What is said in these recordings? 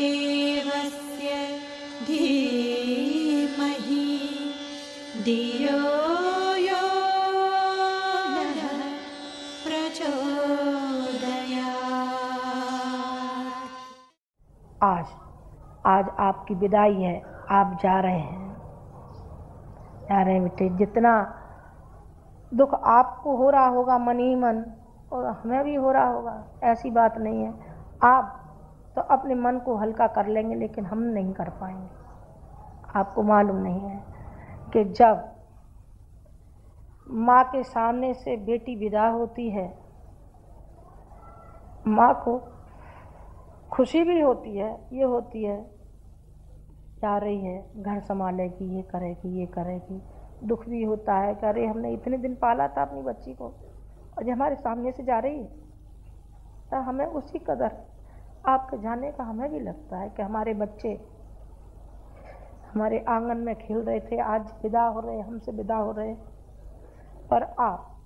देवस्य धीमहि धियो यो नः प्रचोदयात्। आज आपकी विदाई है, आप जा रहे हैं बेटे। जितना दुख आपको हो रहा होगा मन ही मन, और हमें भी हो रहा होगा, ऐसी बात नहीं है। आप तो अपने मन को हल्का कर लेंगे, लेकिन हम नहीं कर पाएंगे। आपको मालूम नहीं है कि जब माँ के सामने से बेटी विदा होती है, माँ को खुशी भी होती है, ये होती है जा रही है, घर संभालेगी, ये करेगी। दुख भी होता है कि अरे हमने इतने दिन पाला था अपनी बच्ची को, और जब हमारे सामने से जा रही है तो हमें उसी कदर आपके जाने का हमें भी लगता है कि हमारे बच्चे हमारे आंगन में खेल रहे थे, आज विदा हो रहे, हमसे विदा हो रहे। पर आप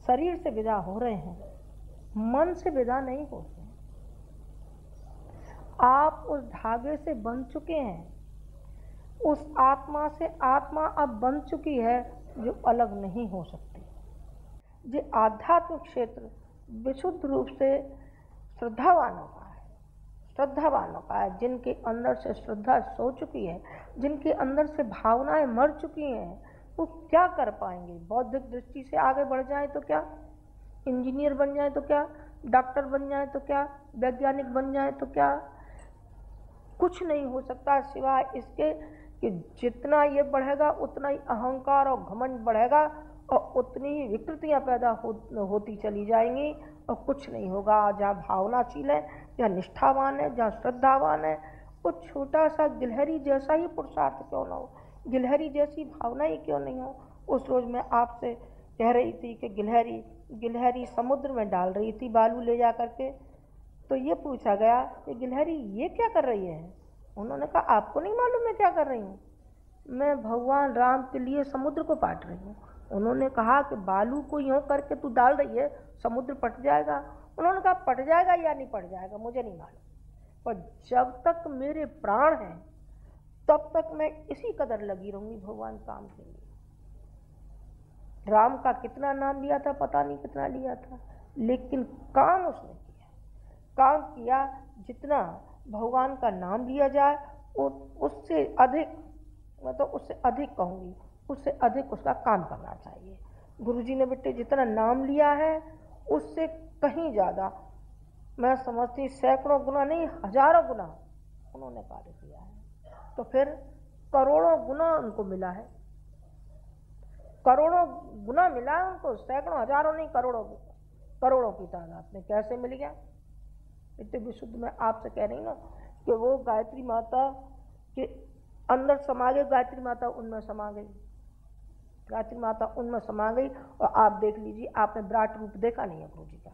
शरीर से विदा हो रहे हैं, मन से विदा नहीं होते। आप उस धागे से बंध चुके हैं, उस आत्मा से आत्मा अब बन चुकी है जो अलग नहीं हो सकती। ये आध्यात्मिक क्षेत्र विशुद्ध रूप से श्रद्धावानों का है, जिनके अंदर से श्रद्धा सो चुकी है, जिनके अंदर से भावनाएं मर चुकी हैं। वो क्या कर पाएंगे? बौद्धिक दृष्टि से आगे बढ़ जाए तो क्या, इंजीनियर बन जाए तो क्या, डॉक्टर बन जाए तो क्या, वैज्ञानिक बन जाए तो क्या, कुछ नहीं हो सकता सिवाय इसके कि जितना ये बढ़ेगा उतना ही अहंकार और घमंड बढ़ेगा, और उतनी ही विकृतियाँ पैदा होती चली जाएंगी, और कुछ नहीं होगा। जहाँ भावनाशील है, जहाँ निष्ठावान है, जहाँ श्रद्धावान है, वो छोटा सा गिलहरी जैसा ही पुरुषार्थ क्यों ना हो, गिलहरी जैसी भावना ही क्यों नहीं हो। उस रोज़ मैं आपसे कह रही थी कि गिलहरी समुद्र में डाल रही थी बालू ले जा करके, तो ये पूछा गया कि गिलहरी ये क्या कर रही है? उन्होंने कहा आपको नहीं मालूम मैं क्या कर रही हूँ? मैं भगवान राम के लिए समुद्र को पाट रही हूँ। उन्होंने कहा कि बालू को यूँ करके तू डाल रही है, समुद्र पट जाएगा। उन्होंने कहा पट जाएगा या नहीं पट जाएगा मुझे नहीं मालूम, पर जब तक मेरे प्राण हैं तब तक मैं इसी कदर लगी रहूँगी भगवान काम के लिए। राम का कितना नाम लिया था पता नहीं कितना लिया था, लेकिन काम उसने काम किया। जितना भगवान का नाम लिया जाए उससे अधिक, मैं तो उससे अधिक कहूँगी, उससे अधिक उसका काम करना चाहिए। गुरुजी ने बेटे जितना नाम लिया है उससे कहीं ज़्यादा, मैं समझती सैकड़ों गुना नहीं हजारों गुना उन्होंने कार्य किया है। तो फिर करोड़ों गुना उनको मिला है, करोड़ों गुना मिला है उनको, सैकड़ों हजारों नहीं करोड़ों की तादाद में। कैसे मिल गया? इतने विशुद्ध मैं आपसे कह रही ना कि वो गायत्री माता के अंदर समा गई, गायत्री माता उनमें समा गई, गायत्री माता उनमें समा गई। और आप देख लीजिए, आपने विराट रूप देखा नहीं है गुरु जी का,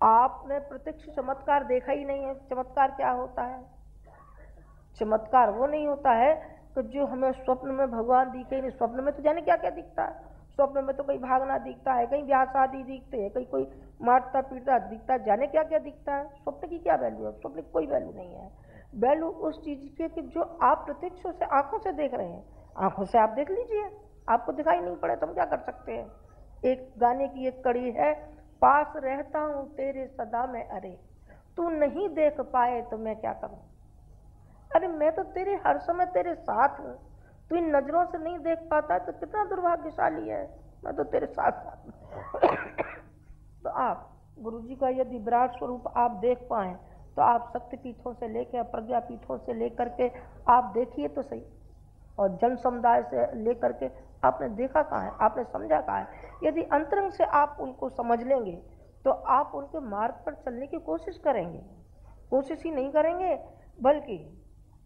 आपने प्रत्यक्ष चमत्कार देखा ही नहीं है। चमत्कार क्या होता है? चमत्कार वो नहीं होता है कि जो हमें स्वप्न में भगवान दिखे नहीं। स्वप्न में तो जाने क्या क्या दिखता है, स्वप्न में तो कहीं भागना दिखता है, कहीं ब्याह शादी दिखते हैं, कहीं कोई मारता पीटता दिखता है, जाने क्या क्या दिखता है। स्वप्न की क्या वैल्यू है? स्वप्न की कोई वैल्यू नहीं है। वैल्यू उस चीज़ की कि जो आप प्रत्यक्ष से आंखों से देख रहे हैं। आंखों से आप देख लीजिए, आपको दिखाई नहीं पड़े तो हम क्या कर सकते हैं। एक गाने की एक कड़ी है, पास रहता हूँ तेरे सदा में, अरे तू नहीं देख पाए तो मैं क्या करूँ। अरे मैं तो तेरे हर समय तेरे साथ हूँ, तू इन नजरों से नहीं देख पाता तो कितना दुर्भाग्यशाली है। मैं तो तेरे साथ तो आप गुरुजी का यदि विराट स्वरूप आप देख पाएँ तो आप शक्तिपीठों से लेकर प्रज्ञापीठों से लेकर के आप देखिए तो सही, और जन समुदाय से लेकर के आपने देखा कहाँ है, आपने समझा कहाँ है। यदि अंतरंग से आप उनको समझ लेंगे तो आप उनके मार्ग पर चलने की कोशिश करेंगे। कोशिश ही नहीं करेंगे, बल्कि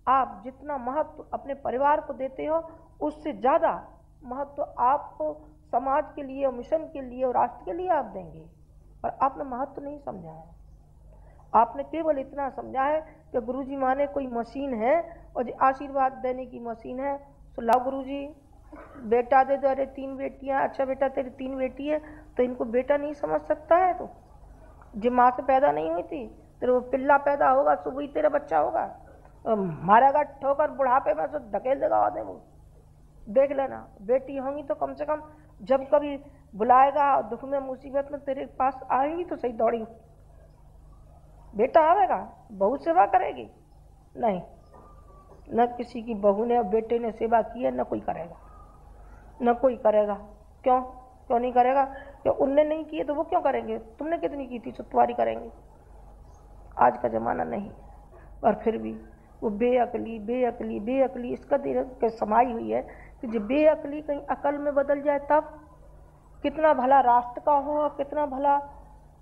आप जितना महत्व अपने परिवार को देते हो उससे ज़्यादा महत्व आपको समाज के लिए और मिशन के लिए और राष्ट्र के लिए आप देंगे। और आपने महत्व नहीं समझा है, आपने केवल इतना समझा है कि गुरुजी माने कोई मशीन है और आशीर्वाद देने की मशीन है, तो लाओ गुरुजी बेटा दे दो। अरे 3 बेटियां, अच्छा बेटा तेरी 3 बेटी है तो इनको बेटा नहीं समझ सकता है, तो जो माँ से पैदा नहीं हुई थी तेरे वो पिल्ला पैदा होगा, सुबह ही तेरा बच्चा होगा, मारेगा ठोकर, बुढ़ापे में तो धकेल देगा आदमी वो। देख लेना, बेटी होंगी तो कम से कम जब कभी बुलाएगा दुख में मुसीबत में तेरे पास आएंगी तो सही दौड़ी। बेटा आवेगा, बहू सेवा करेगी? नहीं, न किसी की बहू ने और बेटे ने सेवा की है, न कोई करेगा, न कोई करेगा। क्यों नहीं करेगा? कि उनने नहीं किए तो वो क्यों करेंगे? तुमने कितनी की थी तो तुम्हारी करेंगे। आज का ज़माना नहीं। और फिर भी वो बेअकली इस कदर के समाई हुई है कि जब बेअकली कहीं अकल में बदल जाए तब कितना भला राष्ट्र का हो, कितना भला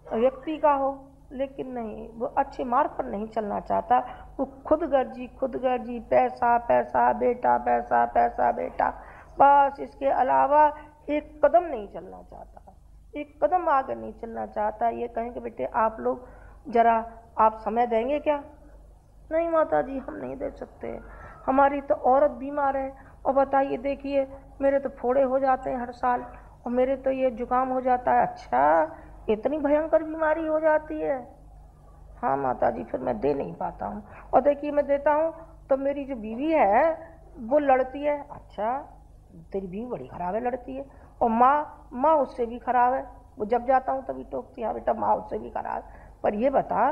व्यक्ति का हो, लेकिन नहीं, वो अच्छे मार्ग पर नहीं चलना चाहता। वो खुद गर्जी, पैसा पैसा बेटा, पैसा पैसा बेटा, बस इसके अलावा एक कदम नहीं चलना चाहता, एक कदम आगे नहीं चलना चाहता। ये कहें कि बेटे आप लोग जरा आप समय देंगे क्या? नहीं माता जी, हम नहीं दे सकते, हमारी तो औरत बीमार है, और बताइए देखिए मेरे तो फोड़े हो जाते हैं हर साल, और मेरे तो ये जुकाम हो जाता है। अच्छा, इतनी भयंकर बीमारी हो जाती है? हाँ माता जी, फिर मैं दे नहीं पाता हूँ। और देखिए मैं देता हूँ तो मेरी जो बीवी है वो लड़ती है। अच्छा, तेरी बीवी बड़ी खराब है, लड़ती है। और माँ उससे भी खराब है, वो जब जाता हूँ तभी टोकती है, हाँ बेटा माँ उससे भी खराब है। पर ये बता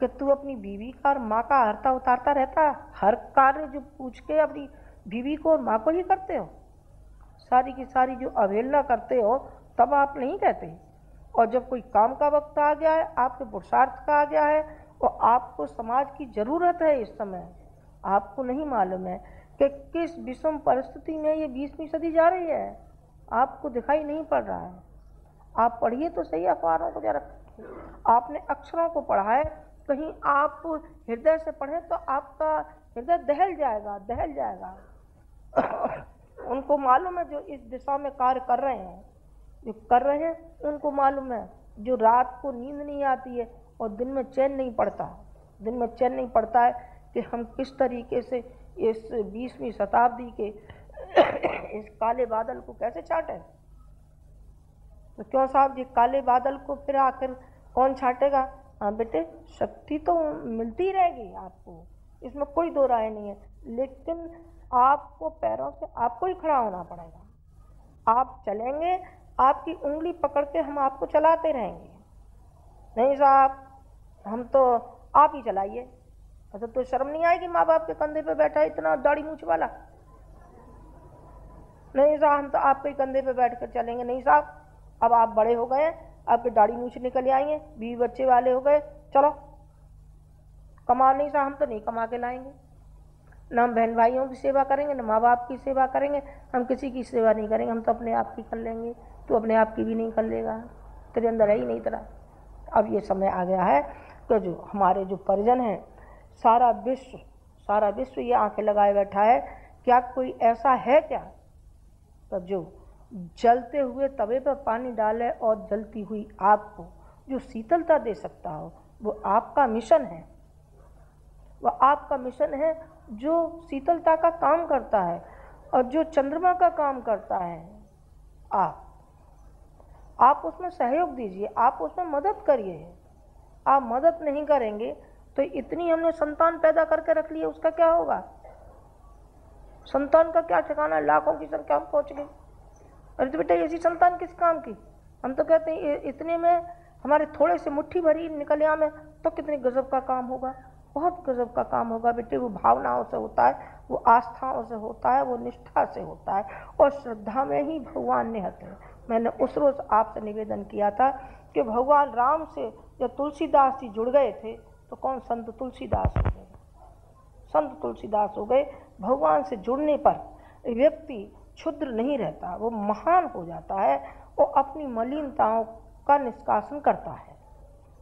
कि तू अपनी बीवी का और माँ का हरता उतारता रहता है? हर कार्य जो पूछ के अपनी बीवी को और माँ को ही करते हो, सारी की सारी जो अवहेलना करते हो तब आप नहीं कहते। और जब कोई काम का वक्त आ गया है, आपके पुरुषार्थ का आ गया है और आपको समाज की ज़रूरत है इस समय, आपको नहीं मालूम है कि किस विषम परिस्थिति में ये 20वीं सदी जा रही है, आपको दिखाई नहीं पड़ रहा है। आप पढ़िए तो सही अखबारों को जरा, आपने अक्षरों को पढ़ा है, कहीं आप हृदय से पढ़ें तो आपका हृदय दहल जाएगा। उनको मालूम है जो इस दिशा में कार्य कर रहे हैं, उनको मालूम है। जो रात को नींद नहीं आती है और दिन में चैन नहीं पड़ता है कि हम किस तरीके से इस 20वीं शताब्दी के इस काले बादल को कैसे छाटें। तो क्यों साहब, ये काले बादल को फिर आखिर कौन छाटेगा? हाँ बेटे, शक्ति तो मिलती रहेगी आपको, इसमें कोई दो राय नहीं है, लेकिन आपको पैरों से आपको ही खड़ा होना पड़ेगा। आप चलेंगे, आपकी उंगली पकड़ के हम आपको चलाते रहेंगे। नहीं साहब, हम तो आप ही चलाइए। अच्छा, तो शर्म नहीं आएगी माँ बाप के कंधे पे बैठा है इतना दाढ़ी मूछ वाला? नहीं साहब, हम तो आपके कंधे पे बैठ कर चलेंगे। नहीं साहब, अब आप बड़े हो गए, आपके दाढ़ी मूछ निकल आएंगे, बीवी बच्चे वाले हो गए, चलो कमा। नहीं साहब, हम तो नहीं कमा के लाएंगे, न हम बहन भाइयों की सेवा करेंगे, न माँ बाप की सेवा करेंगे, हम किसी की सेवा नहीं करेंगे, हम तो अपने आप की कर लेंगे। तो अपने आप की भी नहीं कर लेगा, तेरे अंदर है ही नहीं तेरा। अब ये समय आ गया है कि जो हमारे जो परिजन हैं, सारा विश्व ये आंखें लगाए बैठा है। क्या कोई ऐसा है क्या तो जो जलते हुए तवे पर पानी डाले और जलती हुई आग को जो शीतलता दे सकता हो? वो आपका मिशन है, वह आपका मिशन है जो शीतलता का काम करता है और जो चंद्रमा का काम करता है। आप उसमें सहयोग दीजिए, आप उसमें मदद करिए। आप मदद नहीं करेंगे तो इतनी हमने संतान पैदा करके रख ली है, उसका क्या होगा? संतान का क्या ठिकाना, लाखों की संख्या में पहुंच गई। अरे तो बेटा, ऐसी संतान किस काम की? हम तो कहते हैं इतने में हमारे थोड़े से मुट्ठी भरी निकल आए तो कितने गजब का काम होगा, बहुत गजब का काम होगा बेटे। वो भावनाओं से होता है, वो आस्थाओं से होता है, वो निष्ठा से होता है, और श्रद्धा में ही भगवान निहित है। मैंने उस रोज आपसे निवेदन किया था कि भगवान राम से जब तुलसीदास जी जुड़ गए थे तो कौन? संत तुलसीदास हो गए। संत तुलसीदास हो गए। भगवान से जुड़ने पर व्यक्ति क्षुद्र नहीं रहता, वो महान हो जाता है और अपनी मलिनताओं का निष्कासन करता है,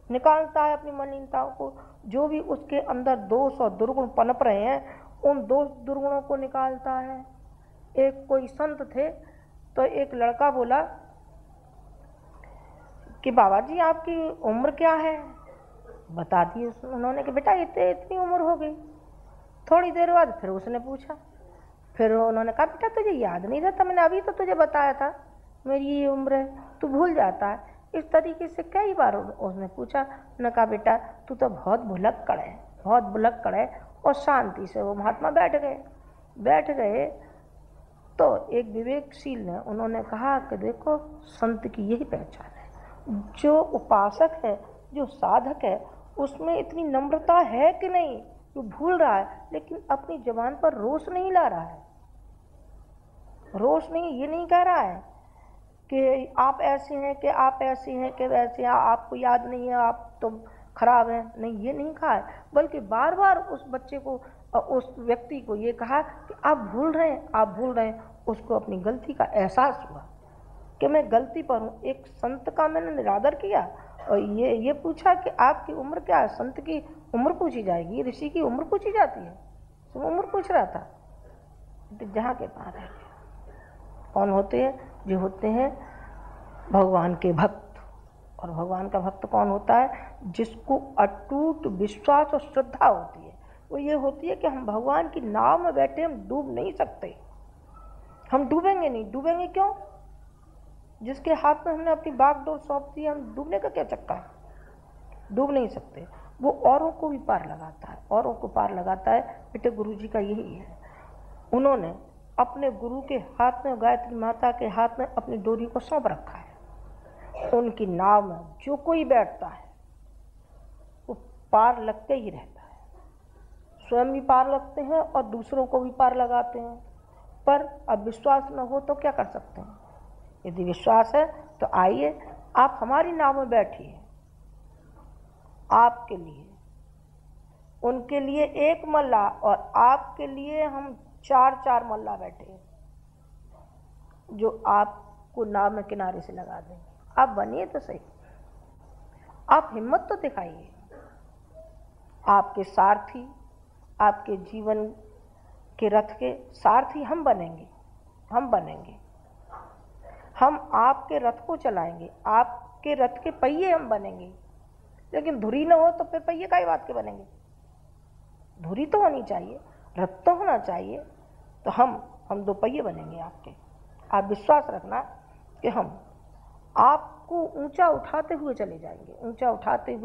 निकालता है अपनी मलिनताओं को। जो भी उसके अंदर दोष और दुर्गुण पनप रहे हैं, उन दोष दुर्गुणों को निकालता है। एक कोई संत थे तो एक लड़का बोला कि बाबा जी आपकी उम्र क्या है? बता दी उन्होंने कि बेटा इतनी उम्र हो गई। थोड़ी देर बाद फिर उसने पूछा, फिर उन्होंने कहा बेटा तुझे याद नहीं रहता, मैंने अभी तो तुझे बताया था मेरी ये उम्र है, तू भूल जाता है। इस तरीके से कई बार उसने पूछा। उन्होंने कहा बेटा तू तो बहुत भुलक्कड़ है, बहुत भुलक्कड़ है। और शांति से वो महात्मा बैठ गए। तो एक विवेकशील ने उन्होंने कहा कि देखो संत की यही पहचान है, जो उपासक है, जो साधक है, उसमें इतनी नम्रता है कि नहीं, जो भूल रहा है लेकिन अपनी जबान पर रोष नहीं ला रहा है। रोष नहीं, ये नहीं कह रहा है कि आप ऐसे हैं, कि आप ऐसे हैं, कि वैसे हैं, आपको याद नहीं है, आप तो खराब हैं, नहीं, ये नहीं कहा है। बल्कि बार बार उस बच्चे को, उस व्यक्ति को ये कहा कि आप भूल रहे हैं। उसको अपनी गलती का एहसास हुआ कि मैं गलती पर हूँ। एक संत का मैंने निरादर किया और ये पूछा कि आपकी उम्र क्या है। संत की उम्र पूछी जाएगी, ऋषि की उम्र पूछी जाती है। तो उम्र पूछ रहा था। जहाँ के पार है कौन होते हैं? जो होते हैं भगवान के भक्त। और भगवान का भक्त कौन होता है? जिसको अटूट विश्वास और श्रद्धा होती है। वो ये होती है कि हम भगवान की नाव में बैठे, हम डूब नहीं सकते, हम डूबेंगे नहीं। डूबेंगे क्यों? जिसके हाथ में हमने अपनी बागडोर सौंप दी, हम डूबने का क्या चक्कर है? डूब नहीं सकते। वो औरों को भी पार लगाता है, औरों को पार लगाता है। बेटे गुरु जी का यही है। उन्होंने अपने गुरु के हाथ में, गायत्री माता के हाथ में अपनी डोरी को सौंप रखा है। उनकी नाव में जो कोई बैठता है वो पार लगते ही रहता है। स्वयं भी पार लगते हैं और दूसरों को भी पार लगाते हैं। पर अब विश्वास न हो तो क्या कर सकते हैं? यदि विश्वास है तो आइए, आप हमारी नाव में बैठिए। आपके लिए, उनके लिए एक मल्ला और आपके लिए हम 4 मल्ला बैठे हैं, जो आपको नाव में किनारे से लगा देंगे। आप बनिए तो सही, आप हिम्मत तो दिखाइए। आपके सारथी, आपके जीवन के रथ के सारथी हम बनेंगे। हम आपके रथ को चलाएंगे, आपके रथ के पहिए हम बनेंगे। लेकिन धुरी न हो तो फिर पहिए काई बात के बनेंगे? धुरी तो होनी चाहिए, रथ तो होना चाहिए। तो हम 2 पहिए बनेंगे आपके। आप विश्वास रखना कि हम आपको ऊंचा उठाते हुए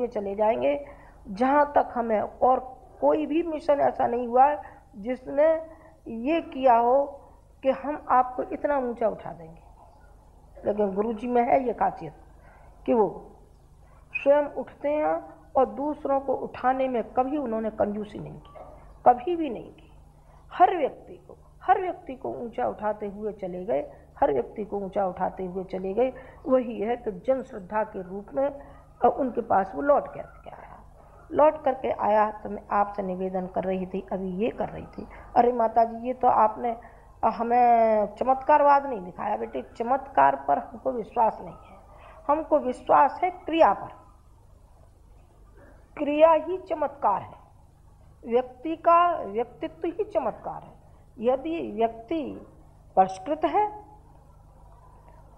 चले जाएंगे, जहां तक हमें और कोई भी मिशन ऐसा नहीं हुआ जिसने ये किया हो कि हम आपको इतना ऊंचा उठा देंगे। लेकिन गुरुजी में है ये खासियत कि वो स्वयं उठते हैं और दूसरों को उठाने में कभी उन्होंने कंजूसी नहीं की, कभी भी नहीं की। हर व्यक्ति को ऊंचा उठाते हुए चले गए। वही है कि जन श्रद्धा के रूप में उनके पास वो लौट करके आया। तो मैं आपसे निवेदन कर रही थी, अभी ये कर रही थी, अरे माता जी ये तो आपने हमें चमत्कारवाद नहीं दिखाया। बेटे चमत्कार पर हमको विश्वास नहीं है, हमको विश्वास है क्रिया पर। क्रिया ही चमत्कार है, व्यक्ति का व्यक्तित्व ही चमत्कार है। यदि व्यक्ति परिष्कृत है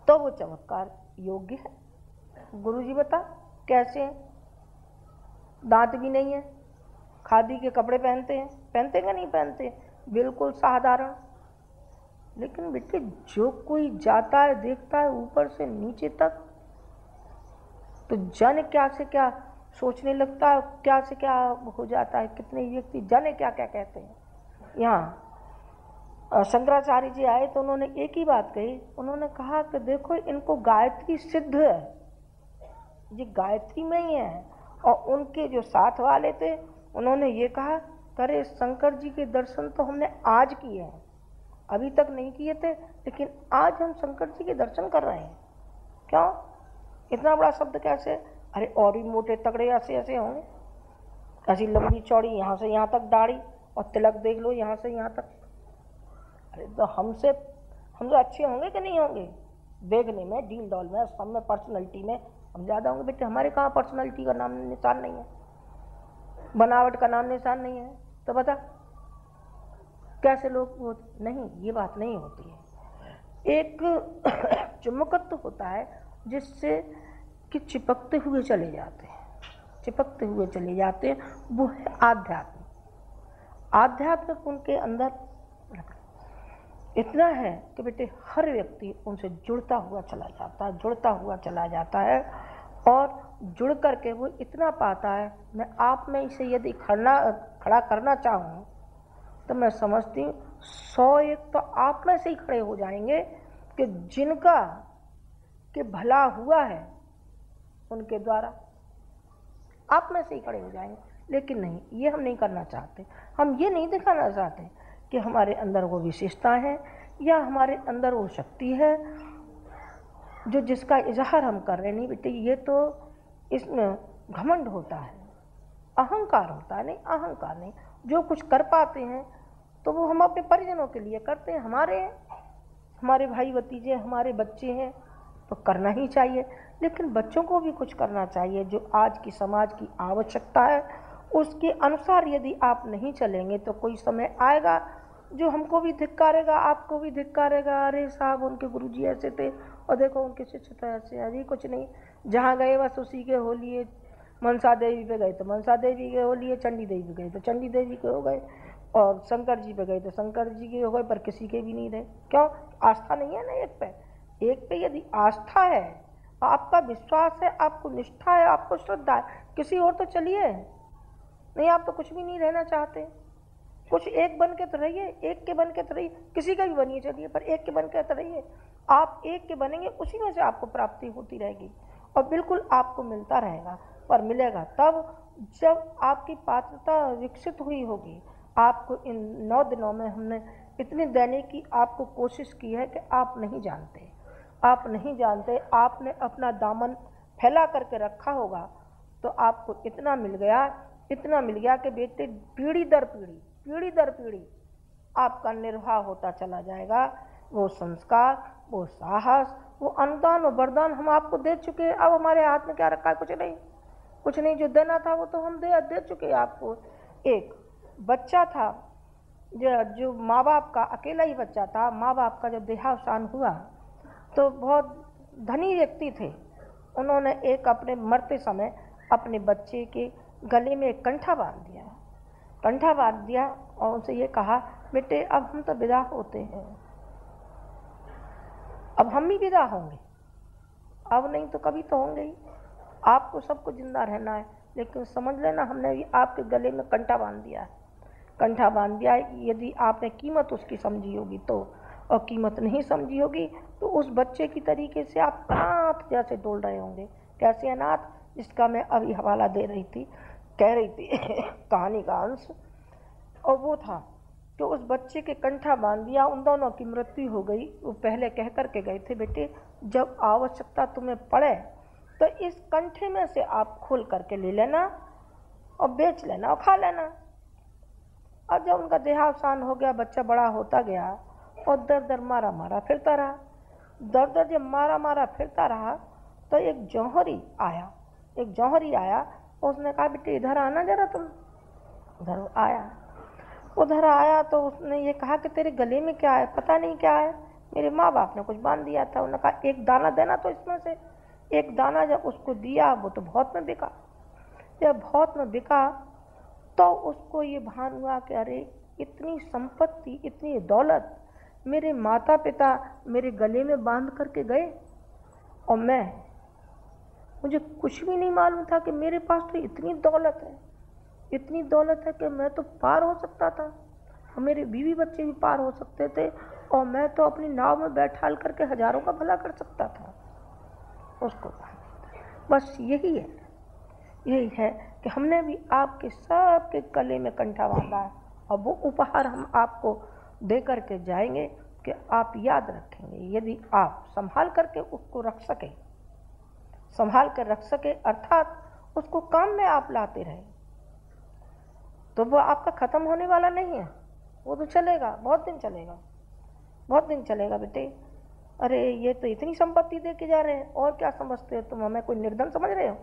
तो वो चमत्कार योग्य है। गुरुजी बता कैसे हैं? दांत भी नहीं है, खादी के कपड़े पहनते कि नहीं पहनते? बिल्कुल साधारण। लेकिन बेटे जो कोई जाता है, देखता है ऊपर से नीचे तक, तो जाने क्या से क्या सोचने लगता है, क्या से क्या हो जाता है। कितने व्यक्ति जाने क्या क्या कहते हैं। यहाँ शंकराचार्य जी आए तो उन्होंने एक ही बात कही। उन्होंने कहा कि देखो इनको गायत्री सिद्ध है, ये गायत्री में ही है। और उनके जो साथ वाले थे उन्होंने ये कहा, करे शंकर जी के दर्शन तो हमने आज किए हैं, अभी तक नहीं किए थे, लेकिन आज हम शंकर जी के दर्शन कर रहे हैं। क्यों? इतना बड़ा शब्द कैसे? अरे और भी मोटे तगड़े ऐसे होंगे, ऐसी लंबी चौड़ी, यहाँ से यहाँ तक दाढ़ी, और तिलक देख लो यहाँ से यहाँ तक। अरे तो हम तो अच्छे होंगे कि नहीं होंगे? देखने में, डील डॉल में, सब में, पर्सनैलिटी में हम ज़्यादा होंगे। बेटे हमारे कहाँ पर्सनैलिटी का नाम निशान नहीं है, बनावट का नाम निशान नहीं है। तो बता कैसे लोग वो नहीं, ये बात नहीं होती है। एक चुमकत्व होता है जिससे कि चिपकते हुए चले जाते हैं, वो है आध्यात्म। आध्यात्म उनके अंदर। इतना है कि बेटे हर व्यक्ति उनसे जुड़ता हुआ चला जाता है और जुड़ करके वो इतना पाता है। मैं आप में इसे यदि खड़ा करना चाहूँ तो मैं समझती हूँ 100-1 तो आप में से ही खड़े हो जाएंगे कि जिनका के भला हुआ है उनके द्वारा आप में से ही खड़े हो जाएंगे। लेकिन नहीं, ये हम नहीं करना चाहते। हम ये नहीं दिखाना चाहते कि हमारे अंदर वो विशेषता है या हमारे अंदर वो शक्ति है जो जिसका इजहार हम कर रहे। नहीं बेटे, ये तो इसमें घमंड होता है, अहंकार होता है। नहीं, अहंकार नहीं। जो कुछ कर पाते हैं तो वो हम अपने परिजनों के लिए करते हैं, हमारे भाई भतीजे, हमारे बच्चे हैं तो करना ही चाहिए। लेकिन बच्चों को भी कुछ करना चाहिए जो आज की समाज की आवश्यकता है। उसके अनुसार यदि आप नहीं चलेंगे तो कोई समय आएगा जो हमको भी धिक्कारेगा, आपको भी धिक्कारेगा। अरे साहब, उनके गुरुजी ऐसे थे और देखो उनके शिष्य तो ऐसे। अरे कुछ नहीं, जहाँ गए बस उसी के हो लिए। मनसा देवी पे गए तो मनसा देवी के हो लिए, चंडी देवी पे गए तो चंडी देवी के हो गए, और शंकर जी पे गए तो शंकर जी के हो गए, पर किसी के भी नहीं रहे। क्यों? आस्था नहीं है ना एक पे यदि आस्था है, आपका विश्वास है, आपको निष्ठा है, आपको श्रद्धा है, किसी और तो चलिए। नहीं, आप तो कुछ भी नहीं रहना चाहते। कुछ एक बन के तो रहिए, एक के बन के तो रहिए, किसी का भी बनिए चलिए, पर एक के बन के तो रहिए। आप एक के बनेंगे, उसी में से आपको प्राप्ति होती रहेगी और बिल्कुल आपको मिलता रहेगा। पर मिलेगा तब जब आपकी पात्रता विकसित हुई होगी। आपको इन 9 दिनों में हमने इतनी देने की आपको कोशिश की है कि आप नहीं जानते। आपने अपना दामन फैला करके रखा होगा तो आपको इतना मिल गया कि बेटे पीढ़ी दर पीढ़ी आपका निर्वाह होता चला जाएगा। वो संस्कार, वो साहस, वो अनुदान और वरदान हम आपको दे चुके हैं। अब हमारे हाथ में क्या रखा है? कुछ नहीं। जो देना था वो तो हम दे चुके हैं आपको। एक बच्चा था जो माँ बाप का अकेला ही बच्चा था। माँ बाप का जब देहावसान हुआ तो बहुत धनी व्यक्ति थे। उन्होंने एक अपने मरते समय अपने बच्चे के गले में एक कंठा बांध दिया और उनसे ये कहा, बेटे अब हम तो विदा होते हैं, अब हम ही विदा होंगे, अब नहीं तो कभी तो होंगे ही। आपको सबको जिंदा रहना है, लेकिन समझ लेना हमने भी आपके गले में कंठा बांध दिया है। यदि आपने कीमत उसकी समझी होगी तो, और कीमत नहीं समझी होगी तो उस बच्चे की तरीके से आप अनाथ जैसे डोल रहे होंगे। कैसे अनाथ? जिसका मैं अभी हवाला कह रही थी कहानी का अंश, और वो था कि उस बच्चे के कंठा बांध दिया। उन दोनों की मृत्यु हो गई। वो पहले कह करके गए थे, बेटे जब आवश्यकता तुम्हें पड़े तो इस कंठे में से आप खोल करके ले लेना और बेच लेना और खा लेना। और जब उनका देहावसान हो गया, बच्चा बड़ा होता गया और दर मारा फिरता रहा। जब मारा फिरता रहा तो एक जौहरी आया। उसने कहा, बेटे इधर आना जरा तुम। उधर आया तो उसने ये कहा कि तेरे गले में क्या है? पता नहीं क्या है, मेरे माँ बाप ने कुछ बांध दिया था। उन्होंने कहा एक दाना देना। तो इसमें से एक दाना जब उसको दिया, वो तो बहुत में बिका। जब बहुत में बिका तो उसको ये भान हुआ कि अरे इतनी संपत्ति, इतनी दौलत मेरे माता पिता मेरे गले में बांध करके गए और मुझे कुछ भी नहीं मालूम था कि मेरे पास तो इतनी दौलत है कि मैं तो पार हो सकता था और मेरे बीवी बच्चे भी पार हो सकते थे और मैं तो अपनी नाव में बैठाल करके हजारों का भला कर सकता था। उसको बस यही है कि हमने भी आपके सबके गले में कंठा बांधा है और वो उपहार हम आपको दे करके जाएंगे कि आप याद रखेंगे। यदि आप संभाल करके उसको रख सके अर्थात उसको काम में आप लाते रहे तो वो आपका खत्म होने वाला नहीं है। वो तो चलेगा, बहुत दिन चलेगा बेटे। अरे ये तो इतनी संपत्ति दे के जा रहे हैं, और क्या समझते हो तुम? हमें कोई निर्धन समझ रहे हो?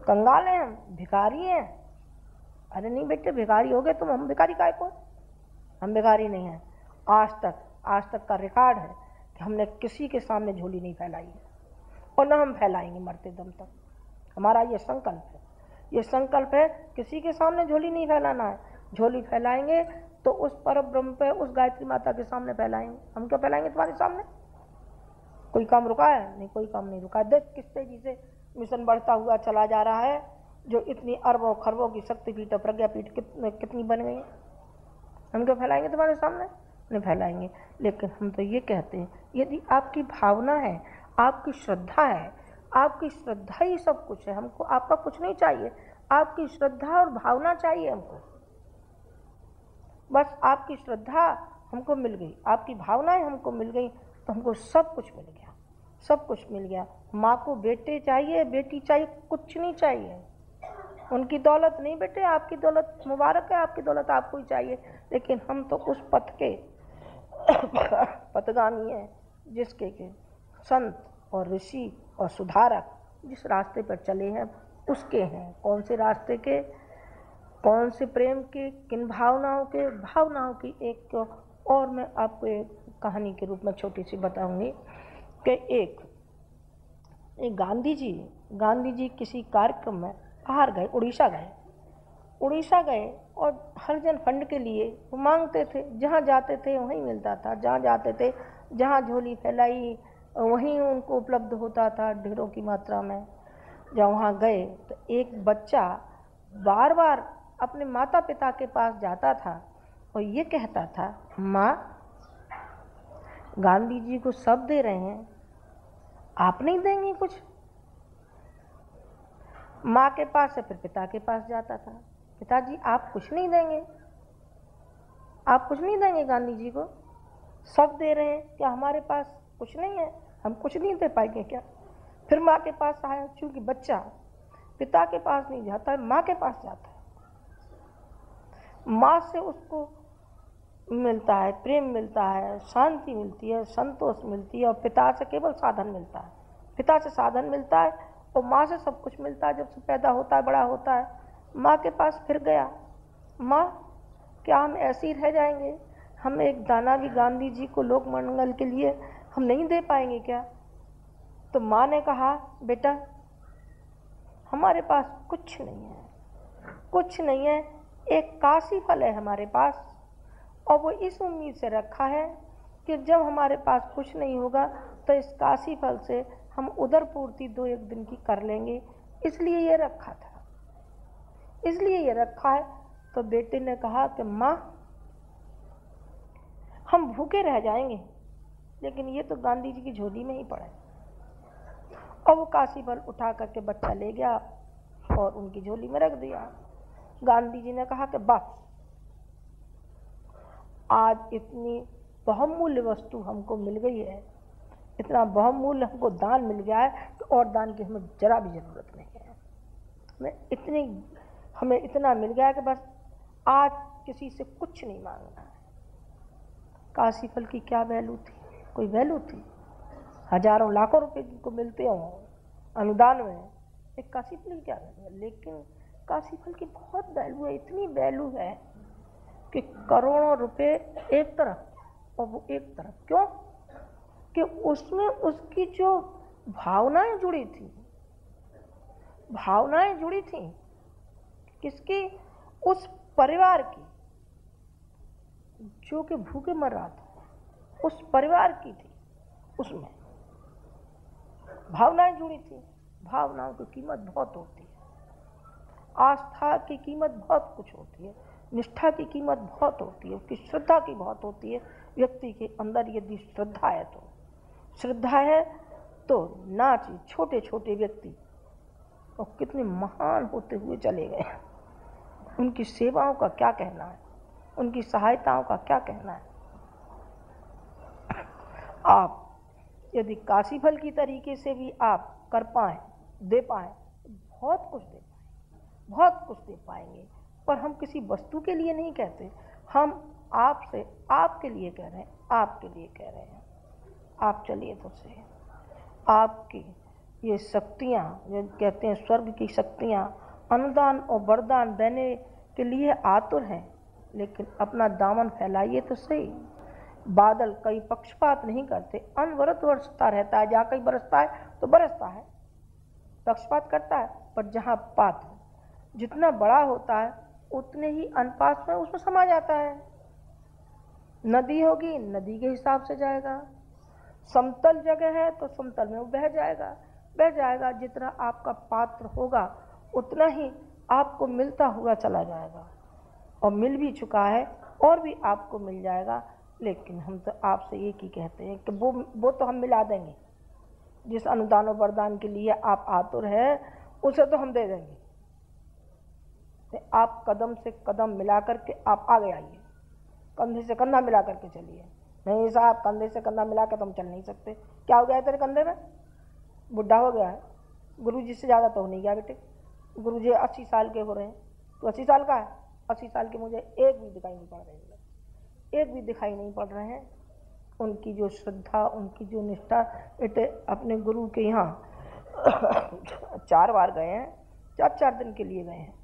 कंगाल हैं हम, भिखारी हैं? अरे नहीं बेटे, भिखारी हो गए तुम, हम भिखारी काहे को? हम भिखारी नहीं हैं। आज तक का रिकॉर्ड है कि हमने किसी के सामने झोली नहीं फैलाई है और न हम फैलाएंगे मरते दम तक। हमारा ये संकल्प है किसी के सामने झोली नहीं फैलाना है। झोली फैलाएंगे तो उस पर ब्रह्म पे, उस गायत्री माता के सामने फैलाएंगे। हम क्या फैलाएंगे तुम्हारे सामने? कोई काम रुका है? नहीं, कोई काम नहीं रुका। देख किस तेजी से मिशन बढ़ता हुआ चला जा रहा है, जो इतनी अरबों खरबों की शक्तिपीठ और प्रज्ञापीठ कितनी बन गई। हम क्या फैलाएंगे तुम्हारे सामने? नहीं फैलाएंगे। लेकिन हम तो ये कहते हैं, यदि आपकी भावना है, आपकी श्रद्धा है, आपकी श्रद्धा ही सब कुछ है, हमको आपका कुछ नहीं चाहिए, आपकी श्रद्धा और भावना चाहिए हमको। बस आपकी श्रद्धा हमको मिल गई, आपकी भावनाएं हमको मिल गई, तो हमको सब कुछ मिल गया, सब कुछ मिल गया। माँ को बेटे चाहिए, बेटी चाहिए, कुछ नहीं चाहिए। उनकी दौलत नहीं बेटे, आपकी दौलत मुबारक है, आपकी दौलत आपको ही चाहिए। लेकिन हम तो उस पथ के पथगामी हैं, जिसके के संत और ऋषि और सुधारक जिस रास्ते पर चले हैं उसके हैं। कौन से रास्ते के? कौन से प्रेम के? किन भावनाओं के? भावनाओं की एक और मैं आपको एक कहानी के रूप में छोटी सी बताऊंगी कि एक गांधी जी किसी कार्यक्रम में बाहर गए, उड़ीसा गए और हरिजन फंड के लिए वो मांगते थे। जहाँ जाते थे वहीं मिलता था, जहाँ जाते थे, जहाँ झोली फैलाई वहीं उनको उपलब्ध होता था ढेरों की मात्रा में। जब वहाँ गए तो एक बच्चा बार बार अपने माता पिता के पास जाता था और ये कहता था, माँ गांधी जी को सब दे रहे हैं, आप नहीं देंगी कुछ? माँ के पास से फिर पिता के पास जाता था, पिताजी आप कुछ नहीं देंगे? आप कुछ नहीं देंगे गांधी जी को? सब दे रहे हैं, क्या हमारे पास कुछ नहीं है? हम कुछ नहीं दे पाएंगे क्या? फिर माँ के पास आया, चूंकि बच्चा पिता के पास नहीं जाता है, माँ के पास जाता है। माँ से उसको मिलता है, प्रेम मिलता है, शांति मिलती है, संतोष मिलती है, और पिता से केवल साधन मिलता है। पिता से साधन मिलता है और माँ से सब कुछ मिलता है। जब से पैदा होता है, बड़ा होता है, माँ के पास फिर गया, माँ क्या हम ऐसे ही रह जाएंगे? हम एक दाना भी गांधी जी को लोक मंगल के लिए हम नहीं दे पाएंगे क्या? तो माँ ने कहा, बेटा हमारे पास कुछ नहीं है, कुछ नहीं है, एक काशी फल है हमारे पास, और वो इस उम्मीद से रखा है कि जब हमारे पास कुछ नहीं होगा तो इस काशी फल से हम उदर पूर्ति 2-1 दिन की कर लेंगे, इसलिए ये रखा था, इसलिए ये रखा है। तो बेटे ने कहा कि माँ हम भूखे रह जाएंगे, लेकिन ये तो गांधी जी की झोली में ही पड़ा है। और वो काशी फल उठा करके बच्चा ले गया और उनकी झोली में रख दिया। गांधी जी ने कहा कि बस आज इतनी बहुमूल्य वस्तु हमको मिल गई है, इतना बहुमूल्य हमको दान मिल गया है कि और दान की हमें जरा भी जरूरत नहीं है। हमें इतना मिल गया है कि बस आज किसी से कुछ नहीं मांगना है। काशी फल की क्या वैल्यू थी? कोई वैल्यू थी? हजारों लाखों रुपए को मिलते हों अनुदान में, एक काशी फल की क्या वैल्यू है? लेकिन काशी फल की बहुत वैल्यू है, इतनी वैल्यू है कि करोड़ों रुपए एक तरफ और वो एक तरफ। क्यों? कि उसमें उसकी जो भावनाएं जुड़ी थी, भावनाएं जुड़ी थी किसकी? उस परिवार की जो कि भूखे मर रहा था, उस परिवार की थी, उसमें भावनाएं जुड़ी थी। भावनाओं की कीमत बहुत होती है, आस्था की कीमत बहुत कुछ होती है, निष्ठा की कीमत बहुत होती है, उसकी श्रद्धा की बहुत होती है। व्यक्ति के अंदर यदि श्रद्धा है तो, श्रद्धा है तो नाच छोटे छोटे व्यक्ति और कितने महान होते हुए चले गए। उनकी सेवाओं का क्या कहना है, उनकी सहायताओं का क्या कहना है। आप यदि काशी फल की तरीके से भी आप कर पाएं, दे पाएं, बहुत कुछ दे पाएंगे, बहुत कुछ दे पाएंगे। पर हम किसी वस्तु के लिए नहीं कहते, हम आपसे आपके लिए कह रहे हैं, आपके लिए कह रहे हैं। आप चलिए तो सही, आपकी ये शक्तियाँ जो कहते हैं स्वर्ग की शक्तियाँ अनुदान और वरदान देने के लिए आतुर हैं, लेकिन अपना दामन फैलाइए तो सही। बादल कई पक्षपात नहीं करते, अनवरत बरसता रहता है, जहाँ कहीं बरसता है तो बरसता है, पक्षपात करता है। पर जहाँ पात जितना बड़ा होता है उतने ही अनुपात में उसमें समा जाता है। नदी होगी नदी के हिसाब से जाएगा, समतल जगह है तो समतल में वो बह जाएगा। जितना आपका पात्र होगा उतना ही आपको मिलता हुआ चला जाएगा, और मिल भी चुका है और भी आपको मिल जाएगा। लेकिन हम तो आपसे एक ही कहते हैं कि वो तो हम मिला देंगे, जिस अनुदान और वरदान के लिए आप आतुर है उसे तो हम दे देंगे। तो आप कदम से कदम मिला करके आप आगे आइए, कंधे से कंधा मिला करके चलिए। नहीं साहब, कंधे से कंधा मिला के तो हम चल नहीं सकते। क्या हो गया है तेरे कंधे में? बुढ़ा हो गया है? गुरुजी से ज़्यादा तो हो नहीं गया बेटे, गुरुजी 80 साल के हो रहे हैं, तो 80 साल का है। 80 साल के मुझे एक भी दिखाई नहीं पड़ रहे हैं, एक भी दिखाई नहीं पड़ रहे हैं। उनकी जो श्रद्धा, उनकी जो निष्ठा, बेटे अपने गुरु के यहाँ 4 बार गए हैं, 4 दिन के लिए गए हैं।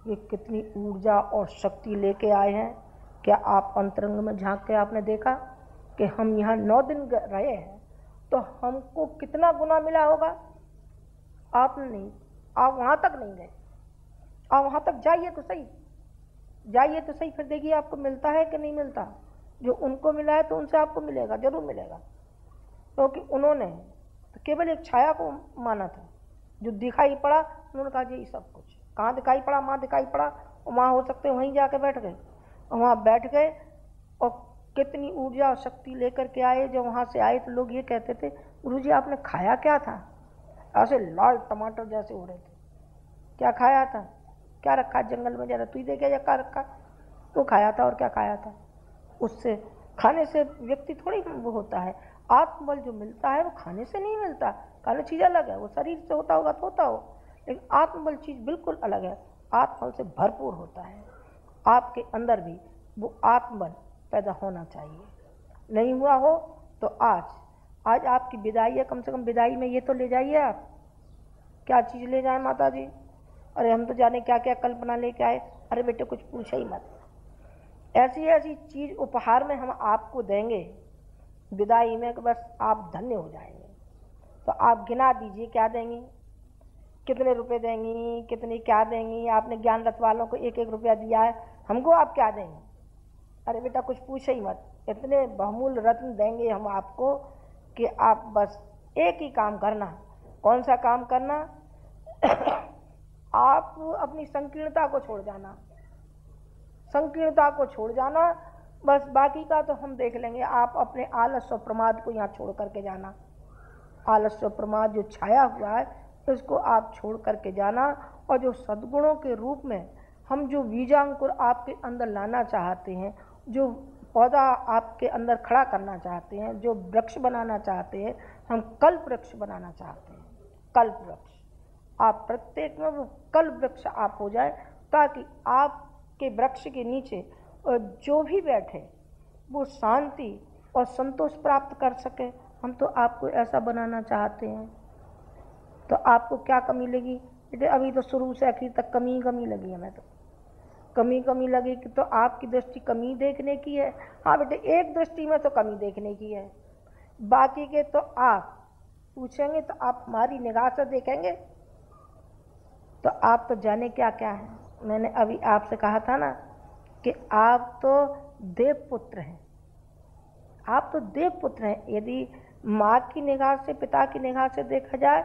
ये कितनी ऊर्जा और शक्ति लेके आए हैं। क्या आप अंतरंग में झांक के आपने देखा कि हम यहाँ 9 दिन रहे हैं तो हमको कितना गुना मिला होगा? आपने नहीं, आप वहाँ तक नहीं गए। आप वहाँ तक जाइए तो सही, फिर देखिए आपको मिलता है कि नहीं मिलता। जो उनको मिला है तो उनसे आपको मिलेगा, जरूर मिलेगा, क्योंकि उन्होंने तो केवल एक छाया को माना था। जो दिखाई पड़ा उन्होंने कहा जी सब कुछ। कहाँ दिखाई पड़ा? माँ दिखाई पड़ा, और माँ हो सकते वहीं जाके बैठ गए, और वहाँ बैठ गए और कितनी ऊर्जा और शक्ति लेकर के आए। जब वहाँ से आए तो लोग ये कहते थे, गुरुजी आपने खाया क्या था? ऐसे लाल टमाटर जैसे हो रहे थे। क्या खाया था? क्या रखा जंगल में? जरा तू ही देखे क्या रखा। तो खाया था, और क्या खाया था? उससे खाने से व्यक्ति थोड़ी वो होता है। आत्मबल जो मिलता है वो खाने से नहीं मिलता। खाने चीज़ अलग है, वो शरीर से होता होगा तो होता हो, लेकिन आत्मबल चीज़ बिल्कुल अलग है, आत्मबल से भरपूर होता है। आपके अंदर भी वो आत्मबल पैदा होना चाहिए। नहीं हुआ हो तो आज आपकी विदाई है, कम से कम विदाई में ये तो ले जाइए आप। क्या चीज़ ले जाए माता जी? अरे हम तो जाने क्या क्या कल्पना लेके आए। अरे बेटे कुछ पूछे ही मत। ऐसी चीज़ उपहार में हम आपको देंगे विदाई में कि बस आप धन्य हो जाएंगे। तो आप गिना दीजिए क्या देंगी, कितने रुपए देंगी, कितनी क्या देंगी। आपने ज्ञान रथ वालों को 1-1 रुपया दिया है, हमको आप क्या देंगे? अरे बेटा कुछ पूछे ही मत, इतने बहुमूल्य रत्न देंगे हम आपको कि आप बस एक ही काम करना। कौन सा काम करना? आप अपनी संकीर्णता को छोड़ जाना, संकीर्णता को छोड़ जाना, बस बाकी का तो हम देख लेंगे। आप अपने आलस्य और प्रमाद को यहाँ छोड़ करके जाना। आलस्य और प्रमाद जो छाया हुआ है इसको आप छोड़ करके जाना, और जो सद्गुणों के रूप में हम जो बीजांकुर आपके अंदर लाना चाहते हैं, जो पौधा आपके अंदर खड़ा करना चाहते हैं, जो वृक्ष बनाना चाहते हैं, हम कल्प वृक्ष बनाना चाहते हैं। कल्प वृक्ष आप प्रत्येक में वो कल्प वृक्ष आप हो जाए, ताकि आपके वृक्ष के नीचे जो भी बैठे वो शांति और संतोष प्राप्त कर सके। हम तो आपको ऐसा बनाना चाहते हैं। तो आपको क्या कमी लगी? बेटे अभी तो शुरू से आखिर तक कमी लगी हमें, तो कमी लगी कि तो आपकी दृष्टि कमी देखने की है। हाँ बेटे एक दृष्टि में तो कमी देखने की है, बाकी के तो आप पूछेंगे तो आप हमारी निगाह से देखेंगे तो आप तो जाने क्या क्या है। मैंने अभी आपसे कहा था ना कि आप तो देवपुत्र हैं, आप तो देवपुत्र हैं। यदि माँ की निगाह से, पिता की निगाह से देखा जाए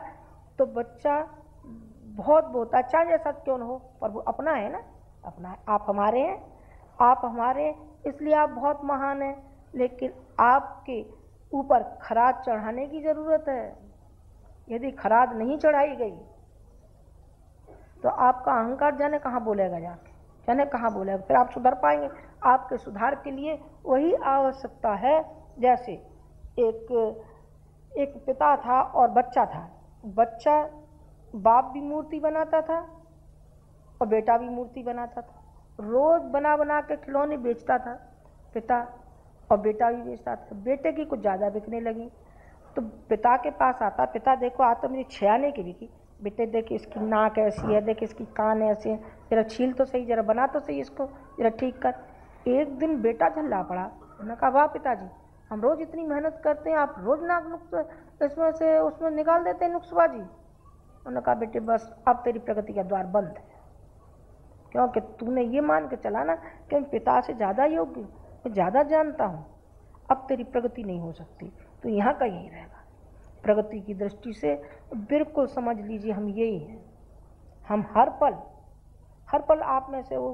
तो बच्चा बहुत अच्छा जैसा क्यों न हो, पर वो अपना है ना, अपना है। आप हमारे हैं, आप हमारे हैं, इसलिए आप बहुत महान हैं। लेकिन आपके ऊपर खराद चढ़ाने की ज़रूरत है। यदि खराद नहीं चढ़ाई गई तो आपका अहंकार जाने कहाँ बोलेगा, जाने कहाँ बोलेगा, फिर आप सुधर पाएंगे। आपके सुधार के लिए वही आवश्यकता है जैसे एक पिता था और बच्चा था। बच्चा बाप भी मूर्ति बनाता था और बेटा भी मूर्ति बनाता था। रोज बना के खिलौने बेचता था पिता, और बेटा भी बेचता था। बेटे की कुछ ज़्यादा बिकने लगी तो पिता के पास आता, पिता देखो आज तो मेरी 6 आने की बिकी। बेटे देख इसकी नाक ऐसी है, देख इसकी कान ऐसे है, जरा छील तो सही, जरा बना तो सही, इसको जरा ठीक कर। एक दिन बेटा झल्ला पड़ा। उन्होंने कहा वाह पिताजी, हम रोज़ इतनी मेहनत करते हैं, आप रोज़ नाक नुक्स इसमें से उसमें निकाल देते हैं नुक्सबाजी। उन्होंने कहा बेटे बस अब तेरी प्रगति का द्वार बंद है, क्योंकि तूने ये मान के चला ना कि मैं पिता से ज़्यादा योग्य, मैं ज़्यादा जानता हूँ, अब तेरी प्रगति नहीं हो सकती, तो यहाँ का यही रहेगा। प्रगति की दृष्टि से बिल्कुल समझ लीजिए हम यही हैं। हम हर पल आप में से वो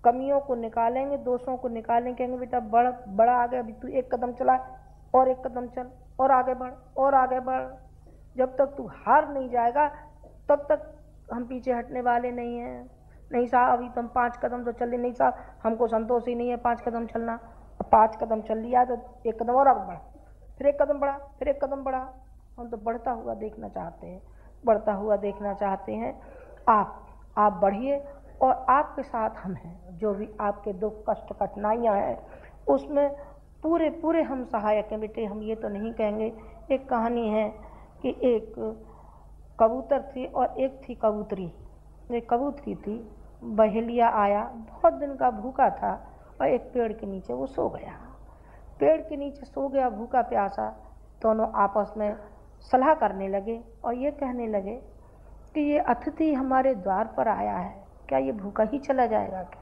कमियों को निकालेंगे, दोषों को निकालेंगे, कहेंगे बेटा बड़ा आ गया, अभी तू एक कदम चला और एक कदम चल और आगे बढ़ और आगे बढ़। जब तक तू हार नहीं जाएगा तब तक हम पीछे हटने वाले नहीं हैं। नहीं साहब अभी तो हम 5 कदम तो चले, नहीं साहब हमको संतोष ही नहीं है 5 कदम चलना। 5 कदम चल लिया तो 1 कदम और आगे बढ़ा, फिर 1 कदम बढ़ा, फिर 1 कदम बढ़ा। हम तो बढ़ता हुआ देखना चाहते हैं, बढ़ता हुआ देखना चाहते हैं। आप बढ़िए और आपके साथ हम हैं। जो भी आपके दुख कष्ट कठिनाइयाँ हैं उसमें पूरे हम सहायक हैं बेटे। हम ये तो नहीं कहेंगे। एक कहानी है कि एक कबूतर थी और एक थी कबूतरी। एक कबूतरी थी, बहेलिया आया, बहुत दिन का भूखा था और एक पेड़ के नीचे वो सो गया। पेड़ के नीचे सो गया भूखा प्यासा। दोनों आपस में सलाह करने लगे और ये कहने लगे कि ये अतिथि हमारे द्वार पर आया है, क्या ये भूखा ही चला जाएगा क्या?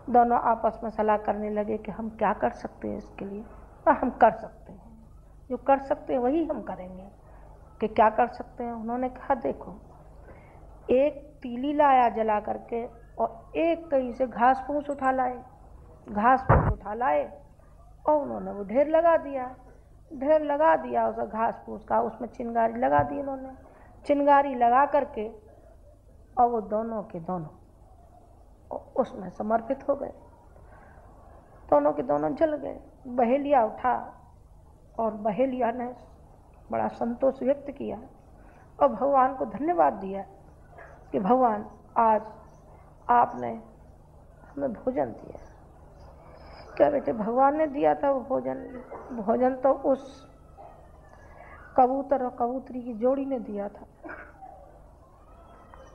दोनों आपस में सलाह करने लगे कि हम क्या कर सकते हैं इसके लिए। हम कर सकते हैं, जो कर सकते हैं वही हम करेंगे। कि क्या कर सकते हैं? उन्होंने कहा देखो, एक तीली लाया जला करके और एक कहीं से घास फूस उठा लाए और उन्होंने वो ढेर लगा दिया उस घास फूस का। उसमें चिंगारी लगा दी उन्होंने, चिंगारी लगा करके और वो दोनों के दोनों उसमें समर्पित हो गए। दोनों के दोनों जल गए। बहेलिया उठा और बहेलिया ने बड़ा संतोष व्यक्त किया और भगवान को धन्यवाद दिया कि भगवान आज आपने हमें भोजन दिया। क्या बेटे, भगवान ने दिया था वो भोजन तो उस कबूतर और कबूतरी की जोड़ी ने दिया था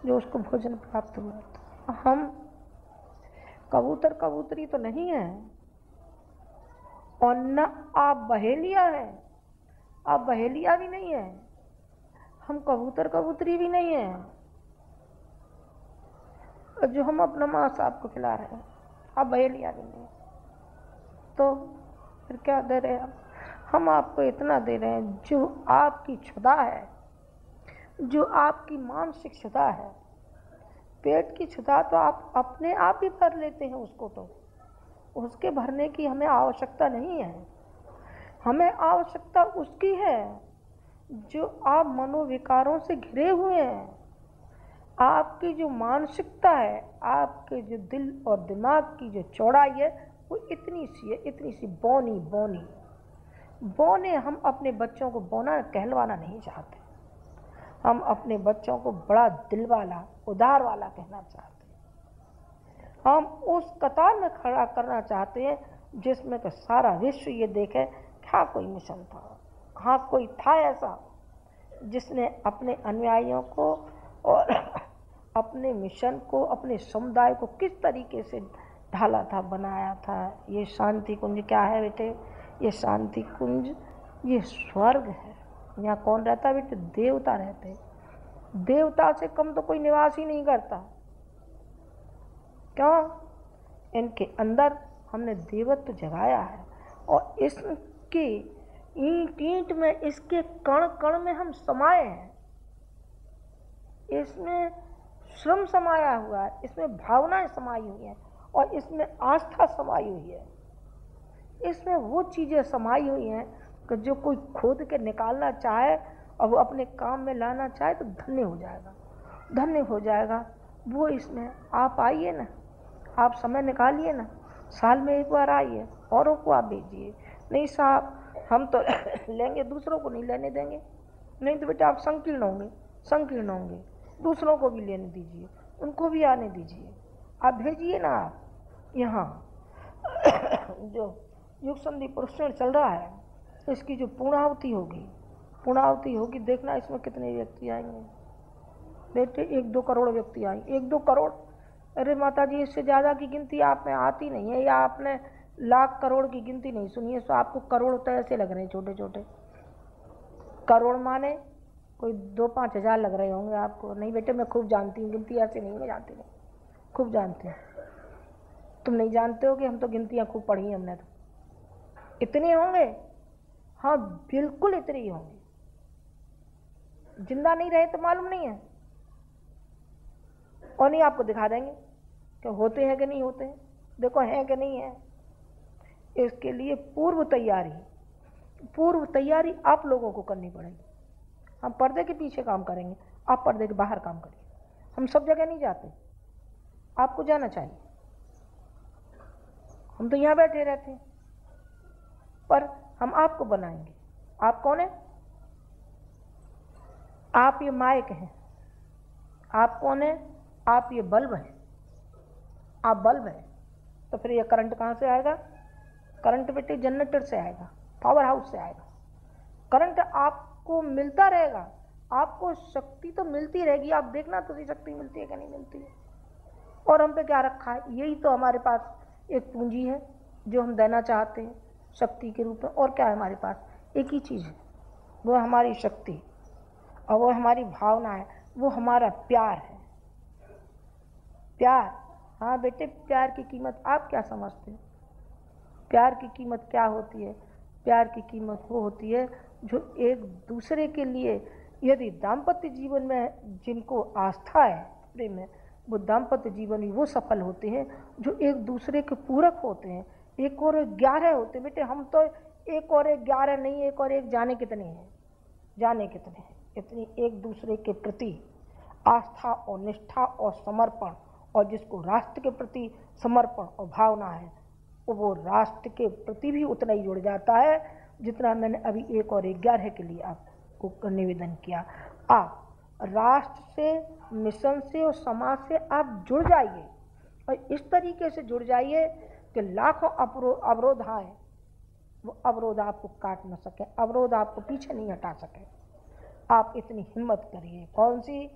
जो उसको भोजन प्राप्त हुआ था। हम कबूतर कबूतरी तो नहीं है और न आप बहेलिया हैं, आप बहेलिया भी नहीं है, हम कबूतर कबूतरी भी नहीं है जो हम अपना मांस आपको खिला रहे हैं। आप बहेलिया भी नहीं, तो फिर क्या दे रहे हैं हम आपको इतना दे रहे हैं जो आपकी क्षुधा है, जो आपकी मानसिक क्षुधा है। पेट की क्षुधा तो आप अपने आप ही भर लेते हैं, उसको तो उसके भरने की हमें आवश्यकता नहीं है। हमें आवश्यकता उसकी है जो आप मनोविकारों से घिरे हुए हैं। आपकी जो मानसिकता है, आपके जो दिल और दिमाग की जो चौड़ाई है वो इतनी सी है, इतनी सी बौने। हम अपने बच्चों को बौना कहलवाना नहीं चाहते। हम अपने बच्चों को बड़ा दिल वाला, उदार वाला कहना चाहते हैं। हम उस कतार में खड़ा करना चाहते हैं जिसमें कि सारा विश्व ये देखे क्या कोई मिशन था, हाँ कोई था ऐसा जिसने अपने अनुयायियों को और अपने मिशन को, अपने समुदाय को किस तरीके से ढाला था, बनाया था। ये शांति कुंज क्या है बेटे? ये शांति कुंज ये स्वर्ग है। यहाँ कौन रहता है बेटे? देवता रहते। देवता से कम तो कोई निवास ही नहीं करता। क्यों? इनके अंदर हमने देवत्व जगाया है और इसके ईंट में, इसके कण कण में हम समाये हैं। इसमें श्रम समाया हुआ है, इसमें भावनाएं समाई हुई हैं और इसमें आस्था समाई हुई है। इसमें वो चीज़ें समाई हुई हैं कि जो कोई खोद के निकालना चाहे और वो अपने काम में लाना चाहे तो धन्य हो जाएगा। वो इसमें आप आइए ना, आप समय निकालिए ना, साल में एक बार आइए, औरों को आप भेजिए। नहीं साहब हम तो लेंगे, दूसरों को नहीं लेने देंगे। नहीं तो बेटा आप संकीर्ण होंगे। दूसरों को भी लेने दीजिए, उनको भी आने दीजिए। आप भेजिए ना। आप यहाँ जो युग संधि पुरस्कार चल रहा है, इसकी जो पूर्णाहुति होगी, देखना इसमें कितने व्यक्ति आएंगे बेटे। 1-2 करोड़ व्यक्ति आएंगे। 1-2 करोड़? अरे माता जी, इससे ज़्यादा की गिनती आप में आती नहीं है, या आपने लाख करोड़ की गिनती नहीं सुनी है, तो आपको करोड़ तो ऐसे लग रहे हैं छोटे छोटे। करोड़ माने कोई 2-5 हज़ार लग रहे होंगे आपको। नहीं बेटे मैं खूब जानती हूँ, गिनती ऐसे नहीं, मैं जानती नहीं, खूब जानती हूँ। तुम नहीं जानते हो कि हम तो गिनतियाँ खूब पढ़ी हैं हमने, तो इतने होंगे, हाँ बिल्कुल इतने ही होंगे। जिंदा नहीं रहे तो मालूम नहीं है, और नहीं आपको दिखा देंगे कि होते हैं कि नहीं होते हैं, देखो हैं कि नहीं है। इसके लिए पूर्व तैयारी आप लोगों को करनी पड़ेगी। हम पर्दे के पीछे काम करेंगे, आप पर्दे के बाहर काम करिए। हम सब जगह नहीं जाते, आपको जाना चाहिए। हम तो यहाँ बैठे रहते हैं, पर हम आपको बनाएंगे। आप कौन है? आप ये माइक हैं। आप कौन है? आप ये बल्ब हैं। आप बल्ब हैं, तो फिर ये करंट कहाँ से आएगा? करंट बेटे जनरेटर से आएगा, पावर हाउस से आएगा। करंट आपको मिलता रहेगा, आपको शक्ति तो मिलती रहेगी। आप देखना तो शक्ति मिलती है कि नहीं मिलती है। और हम पे क्या रखा है? यही तो हमारे पास एक पूंजी है जो हम देना चाहते हैं शक्ति के रूप में। और क्या है हमारे पास? एक ही चीज़ है, वो हमारी शक्ति, और वो हमारी भावना है, वो हमारा प्यार है। प्यार, हाँ बेटे, प्यार की कीमत आप क्या समझते हैं? प्यार की कीमत क्या होती है? प्यार की कीमत वो होती है जो एक दूसरे के लिए, यदि दाम्पत्य जीवन में जिनको आस्था है प्रेम है, वो दाम्पत्य जीवन में वो सफल होते हैं जो एक दूसरे के पूरक होते हैं। 1 और 1 11 होते हैं बेटे। हम तो 1 और 1 11 नहीं, 1 और 1 जाने कितने हैं, जाने कितने हैं। इतनी एक दूसरे के प्रति आस्था और निष्ठा और समर्पण, और जिसको राष्ट्र के प्रति समर्पण और भावना है, वो राष्ट्र के प्रति भी उतना ही जुड़ जाता है जितना मैंने अभी 1 और 1 11 के लिए आपको निवेदन किया। आप राष्ट्र से, मिशन से और समाज से आप जुड़ जाइए, और इस तरीके से जुड़ जाइए कि लाखों अवरोध आए, वो अवरोध आपको काट न सके, अवरोध आपको पीछे नहीं हटा सके। आप इतनी हिम्मत करिए। कौन सी?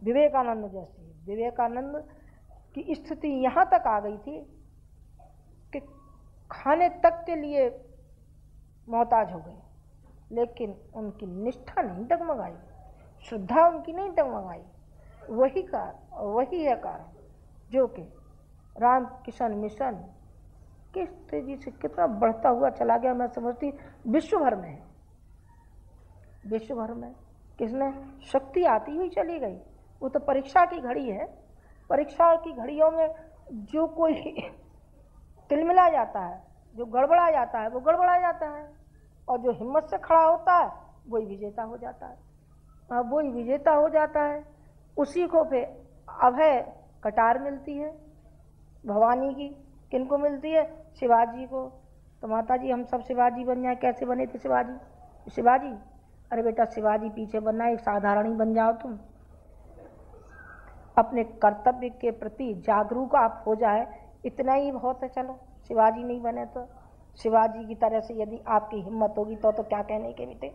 विवेकानंद जैसी। विवेकानंद की स्थिति यहाँ तक आ गई थी कि खाने तक के लिए मोहताज हो गए, लेकिन उनकी निष्ठा नहीं डगमगाई, श्रद्धा उनकी नहीं डगमगाई। वही है कारण जो कि रामकृष्ण मिशन किस तेजी से कितना बढ़ता हुआ चला गया। मैं समझती विश्व भर में है, विश्व भर में किसने? शक्ति आती हुई चली गई। वो तो परीक्षा की घड़ी है, परीक्षा की घड़ियों में जो कोई तिलमिला जाता है, जो गड़बड़ा जाता है, वो गड़बड़ा जाता है, और जो हिम्मत से खड़ा होता है वही विजेता हो जाता है। अब वही विजेता हो जाता है, उसी को फिर अभय कटार मिलती है भवानी की। किनको मिलती है? शिवाजी को। तो माता जी हम सब शिवाजी बन जाए। कैसे बने थे शिवाजी? शिवाजी, अरे बेटा शिवाजी पीछे बनना, एक साधारण ही बन जाओ तुम। अपने कर्तव्य के प्रति जागरूक आप हो जाए, इतना ही बहुत है। चलो शिवाजी नहीं बने तो शिवाजी की तरह से यदि आपकी हिम्मत होगी तो क्या कहने के बेटे।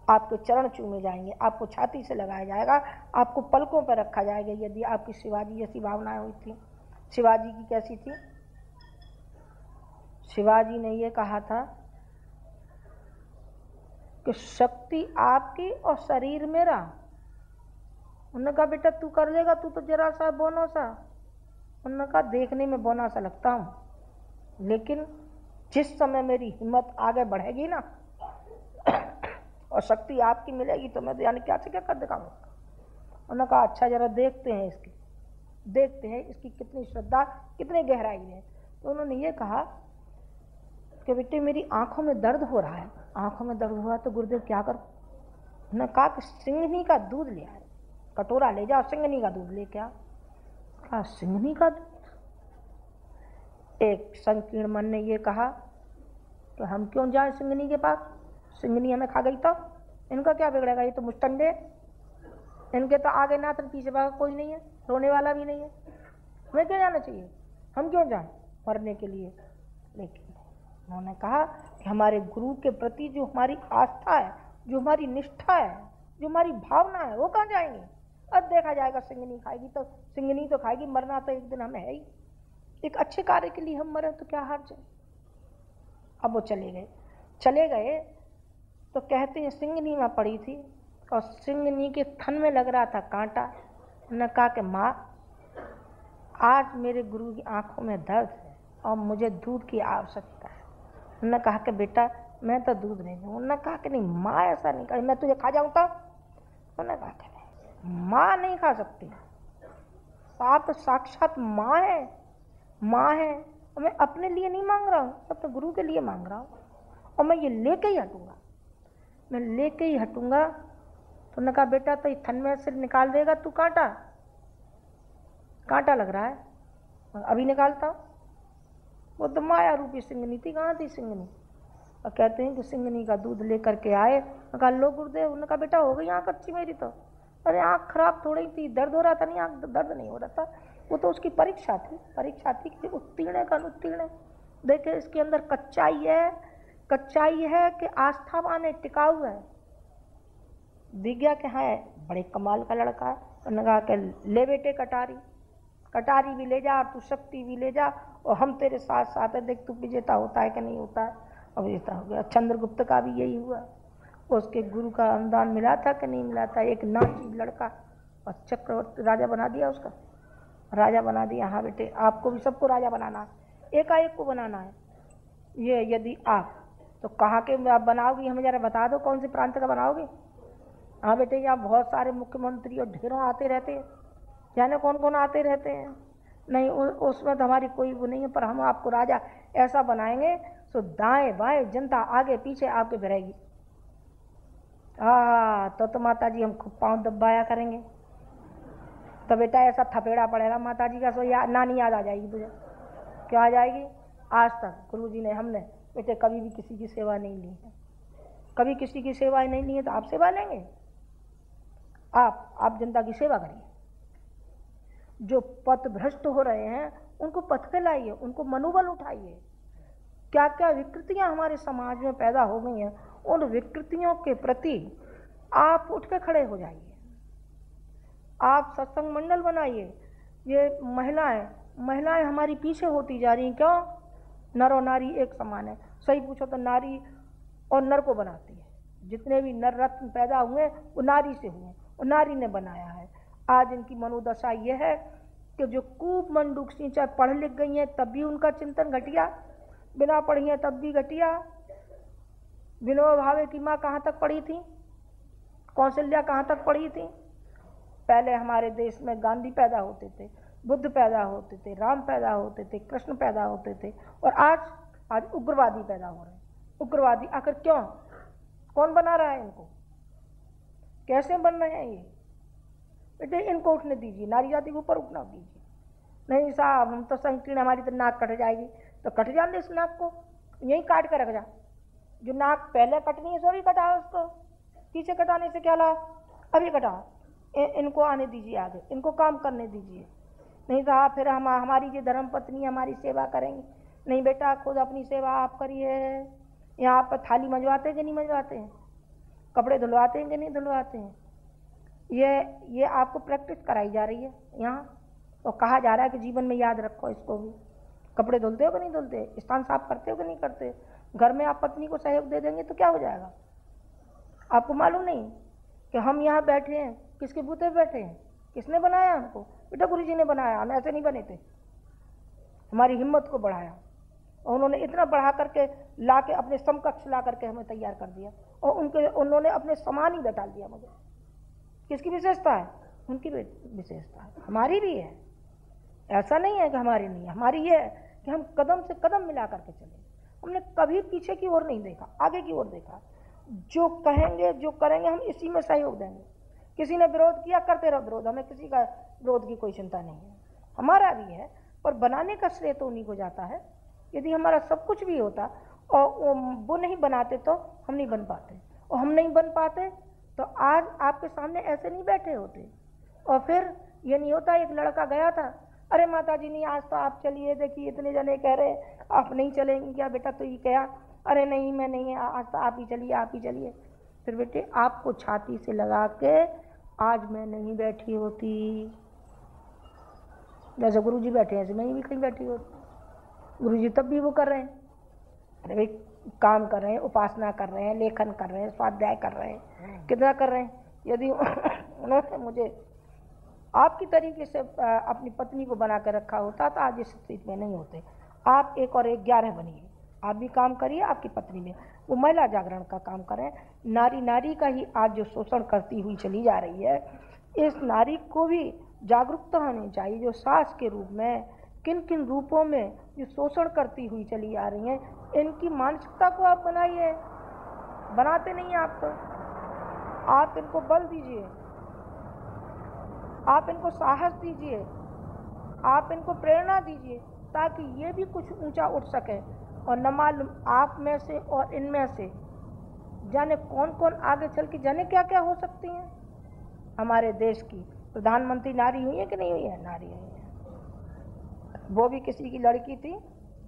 आपके चरण चूमे जाएंगे, आपको छाती से लगाया जाएगा, आपको पलकों पर रखा जाएगा, यदि आपकी शिवाजी जैसी भावनाएं हुई थी। शिवाजी की कैसी थी? शिवाजी ने ये कहा था कि शक्ति आपकी और शरीर मेरा। उन्होंने कहा बेटा तू कर लेगा, तू तो जरा सा बोनो सा। उन्होंने कहा देखने में बोना सा लगता हूँ, लेकिन जिस समय मेरी हिम्मत आगे बढ़ेगी ना और शक्ति आपकी मिलेगी तो मैं तो यानी क्या से क्या कर दिखाऊंगा। उन्होंने कहा अच्छा जरा देखते हैं इसकी कितनी श्रद्धा, कितनी गहराई है। तो उन्होंने ये कहा कि बेटे मेरी आंखों में दर्द हो रहा है। आंखों में दर्द हो रहा है तो गुरुदेव क्या करूं? उन्होंने कहा कि सिंघनी का दूध ले आए, कटोरा ले जाओ, सिंघनी का दूध ले क्या? कहा सिंघनी का दूध? एक संकीर्ण मन ने ये कहा कि हम क्यों जाएं सिंघनी के पास, सिंघनी हमें खा गई तो इनका क्या बिगड़ेगा, ये तो मुस्टंडे, इनके तो आगे ना तो पीछे भाग कोई नहीं है, रोने वाला भी नहीं है, हमें क्यों जाना चाहिए, हम क्यों जाएं मरने के लिए। लेकिन उन्होंने कहा कि हमारे गुरु के प्रति जो हमारी आस्था है, जो हमारी निष्ठा है, जो हमारी भावना है, वो कहाँ जाएंगे। अब देखा जाएगा, सिंघनी खाएगी तो सिंघनी तो खाएगी, मरना तो एक दिन हमें है ही। एक अच्छे कार्य के लिए हम मरे तो क्या हार जाए। अब वो चले गए तो कहते हैं सिंघनी में पड़ी थी और सिंघनी के थन में लग रहा था कांटा। उन्होंने कहा कि माँ आज मेरे गुरु की आंखों में दर्द है, और मुझे दूध की आवश्यकता है। उन्होंने कहा कि बेटा मैं तो दूध नहीं दूँ। उन्होंने कहा कि नहीं माँ ऐसा नहीं कही, मैं तुझे खा जाऊँ तो? उन्होंने कहा कि नहीं, माँ नहीं खा सकती, आप तो साक्षात माँ है, माँ है। और मैं अपने लिए नहीं मांग रहा हूँ, अपने गुरु के लिए मांग रहा हूँ, और मैं ये लेके ही हटूँगा, मैं लेके ही हटूँगा। तो उन्होंने कहा बेटा तो थन में से निकाल देगा तू कांटा, कांटा लग रहा है, अभी निकालता हूँ। वो तो माया रूपी सिंगनी थी, कहाँ थी सिंगनी? और कहते हैं कि सिंगनी का दूध लेकर के आए। मैं कहा लो गुरुदेव। उन्होंने कहा बेटा हो गई आँख अच्छी मेरी तो? अरे आँख खराब थोड़ी थी, दर्द हो रहा था। नहीं, आँख दर्द नहीं हो रहा था, वो तो उसकी परीक्षा थी कि उत्तीर्ण का अनुत्तीर्ण। देखे इसके अंदर कच्चाई है कि आस्थावान है, टिकाऊ है। दिग्या के है बड़े कमाल का लड़का है। उन्होंने कहा कि ले बेटे कटारी भी ले जा और तू शक्ति भी ले जा, और हम तेरे साथ साथ है, देख तू विजेता होता है कि नहीं होता है। अब विजेता हो गया। चंद्रगुप्त का भी यही हुआ, उसके गुरु का अनुदान मिला था कि नहीं मिला था। एक नाची लड़का और चक्रवर्ती राजा बना दिया, उसका राजा बना दिया। हाँ बेटे आपको भी सबको राजा बनाना है, एकाएक को बनाना है। ये यदि आप तो कहाँ के आप बनाओगी, हमें जरा बता दो कौन से प्रांत का बनाओगे? हाँ बेटे यहाँ बहुत सारे मुख्यमंत्री और ढेरों आते रहते हैं, जाने कौन कौन आते रहते हैं। नहीं उसमें तो हमारी कोई वो नहीं है, पर हम आपको राजा ऐसा बनाएंगे तो दाएं बाएं जनता आगे पीछे आपके फिरेगी। तो माता जी हम खूब पाँव दबाया करेंगे। तो बेटा ऐसा थपेड़ा पड़ेगा माता जी का, सो नानी याद आ जाएगी तुझे। क्या आ जाएगी? आज तक गुरुजी ने हमने बेटे कभी भी किसी की सेवा नहीं ली है, कभी किसी की सेवा नहीं ली है, तो आप सेवा लेंगे? आप जनता की सेवा करिए। जो पथ भ्रष्ट हो रहे हैं उनको पथ पे लाइए, उनको मनोबल उठाइए। क्या क्या विकृतियां हमारे समाज में पैदा हो गई हैं, उन विकृतियों के प्रति आप उठ के खड़े हो जाइए। आप सत्संग मंडल बनाइए। ये महिलाएं हमारी पीछे होती जा रही हैं। क्यों? नर और नारी एक समान है। सही पूछो तो नारी और नर को बनाती है। जितने भी नर रत्न पैदा हुए वो नारी से हुए, और नारी ने बनाया है। आज इनकी मनोदशा ये है कि जो कूप मंडूक सी, चाहे पढ़ लिख गई हैं तब भी उनका चिंतन घटिया, बिना पढ़ी हैं तब भी घटिया। विनोबा भावे की माँ कहाँ तक पढ़ी थी? कौशल्या कहाँ तक पढ़ी थी? पहले हमारे देश में गांधी पैदा होते थे, बुद्ध पैदा होते थे, राम पैदा होते थे, कृष्ण पैदा होते थे, और आज उग्रवादी पैदा हो रहे हैं। उग्रवादी आखिर क्यों? कौन बना रहा है इनको? कैसे बन रहे हैं ये? बेटे इनको उठने दीजिए, नारी जाति के ऊपर उठना दीजिए। नहीं साहब हम तो संकीर्ण, हमारी तो नाक कट जाएगी। तो कट जाने दे इस नाक को, यहीं काट कर रख जा। जो नाक पहले कटनी है सो भी कटा उसको, पीछे कटाने से क्या लाभ? अभी कटाओ। इनको आने दीजिए आगे, इनको काम करने दीजिए। नहीं साहब फिर हमारी जो धर्म पत्नी हमारी सेवा करेंगी। नहीं बेटा खुद अपनी सेवा आप करिए। यहाँ पर थाली मंजवाते हैं कि नहीं मंजवाते हैं? कपड़े धुलवाते हैं कि नहीं धुलवाते हैं? ये आपको प्रैक्टिस कराई जा रही है यहाँ, और कहा जा रहा है कि जीवन में याद रखो इसको भी। कपड़े धुलते हो कि नहीं धुलते? स्थान साफ करते हो कि नहीं करते? घर में आप पत्नी को सहयोग दे देंगे तो क्या हो जाएगा? आपको मालूम नहीं कि हम यहाँ बैठे हैं किसके बूते पे बैठे हैं? किसने बनाया हमको? बेटा गुरुजी ने बनाया, हम ऐसे नहीं बने थे। हमारी हिम्मत को बढ़ाया, और उन्होंने इतना बढ़ा करके ला के अपने समकक्ष ला करके हमें तैयार कर दिया, और उन्होंने अपने समान ही बैठा दिया मुझे। किसकी विशेषता है? उनकी विशेषता है, हमारी भी है। ऐसा नहीं है कि हमारी नहीं है, हमारी ये है कि हम कदम से कदम मिला करके चले। हमने कभी पीछे की ओर नहीं देखा, आगे की ओर देखा। जो कहेंगे जो करेंगे हम इसी में सहयोग देंगे। किसी ने विरोध किया, करते रहो विरोध, हमें किसी का विरोध की कोई चिंता नहीं है। हमारा भी है, पर बनाने का श्रेय तो उन्हीं को जाता है। यदि हमारा सब कुछ भी होता और वो नहीं बनाते तो हम नहीं बन पाते, और हम नहीं बन पाते तो आज आपके सामने ऐसे नहीं बैठे होते। और फिर ये नहीं होता, एक लड़का गया था, अरे माता जी नहीं आज तो आप चलिए, देखिए इतने जने कह रहे आप नहीं चलेंगी क्या? बेटा तो ये क्या? अरे नहीं मैं नहीं, आज तो आप ही चलिए, आप ही चलिए। फिर बेटे आपको छाती से लगा के आज मैं नहीं बैठी होती, जैसे गुरुजी बैठे हैं ऐसे मैं भी कहीं बैठी होती। गुरुजी तब भी वो कर रहे हैं, अरे भाई काम कर रहे हैं, उपासना कर रहे हैं, लेखन कर रहे हैं, स्वाध्याय कर रहे हैं, कितना कर रहे हैं। यदि उन्होंने मुझे आपकी तरीके से अपनी पत्नी को बना कर रखा होता तो आज इस स्थिति में नहीं होते। आप 1 और 1 11 बनिए, आप भी काम करिए, आपकी पत्नी में वो महिला जागरण का काम करें। नारी नारी का ही आज जो शोषण करती हुई चली जा रही है, इस नारी को भी जागरूकता होनी चाहिए, जो सास के रूप में किन किन रूपों में जो शोषण करती हुई चली आ रही हैं, इनकी मानसिकता को आप बनाइए। बनाते नहीं आप तो आप इनको बल दीजिए, आप इनको साहस दीजिए, आप इनको प्रेरणा दीजिए, ताकि ये भी कुछ ऊंचा उठ सके। और न मालूम आप में से और इनमें से जाने कौन कौन आगे चल के जाने क्या क्या हो सकती हैं। हमारे देश की प्रधानमंत्री नारी हुई है कि नहीं हुई है? नारी हुई है। वो भी किसी की लड़की थी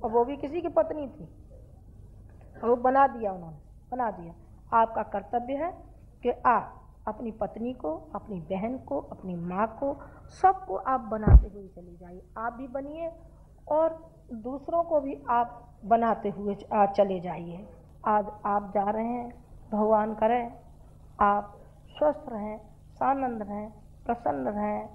और वो भी किसी की पत्नी थी, वो बना दिया, उन्होंने बना दिया। आपका कर्तव्य है कि आप अपनी पत्नी को, अपनी बहन को, अपनी माँ को, सबको आप बनाते हुए चली जाइए। आप भी बनिए और दूसरों को भी आप बनाते हुए चले जाइए। आज आप जा रहे हैं, भगवान करें आप स्वस्थ रहें, सानंद रहें, प्रसन्न रहें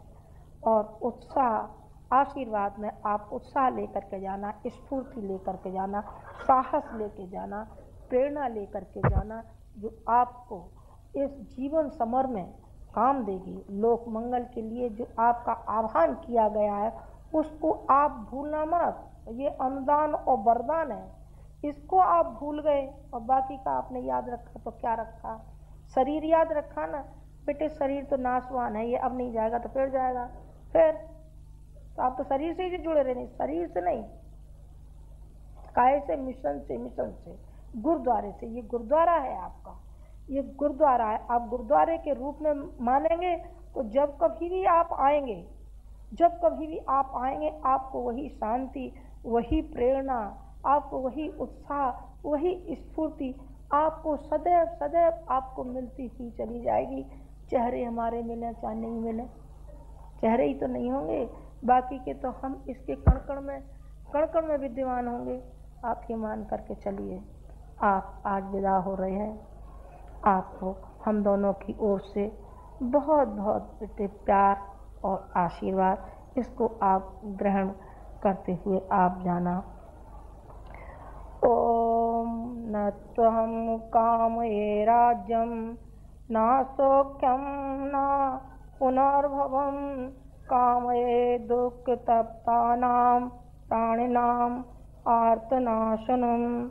और उत्साह आशीर्वाद में आप उत्साह लेकर के जाना, स्फूर्ति लेकर के जाना, साहस लेके जाना, प्रेरणा लेकर के जाना, जो आपको इस जीवन समर में काम देगी। लोक मंगल के लिए जो आपका आह्वान किया गया है, उसको आप भूलना मत। ये अनुदान और वरदान है, इसको आप भूल गए और बाकी का आपने याद रखा तो क्या रखा? शरीर याद रखा ना बेटे, शरीर तो नाशवान है, ये अब नहीं जाएगा तो फिर जाएगा। फिर तो आप तो शरीर से ही जुड़े रहने, शरीर से नहीं, काय से, मिशन से, गुरुद्वारे से। ये गुरुद्वारा है आपका, ये गुरुद्वारा है। आप गुरुद्वारे के रूप में मानेंगे तो जब कभी भी आप आएंगे, आपको वही शांति, वही प्रेरणा, आपको वही उत्साह, वही स्फूर्ति आपको सदैव सदैव आपको मिलती हुई चली जाएगी। चेहरे हमारे मिले चाहे नहीं मिले, चेहरे ही तो नहीं होंगे, बाकी के तो हम इसके कण कण में विद्यमान होंगे। आप ये मान करके चलिए। आप आज विदा हो रहे हैं, आपको हम दोनों की ओर से बहुत बहुत प्यार और आशीर्वाद, इसको आप ग्रहण करते हुए आप जाना। ओम न त्वं कामये राज्यं न सौख्यं न पुनर्भवं, कामये दुःखतप्तानां प्राणिनां आर्तनाशनम्।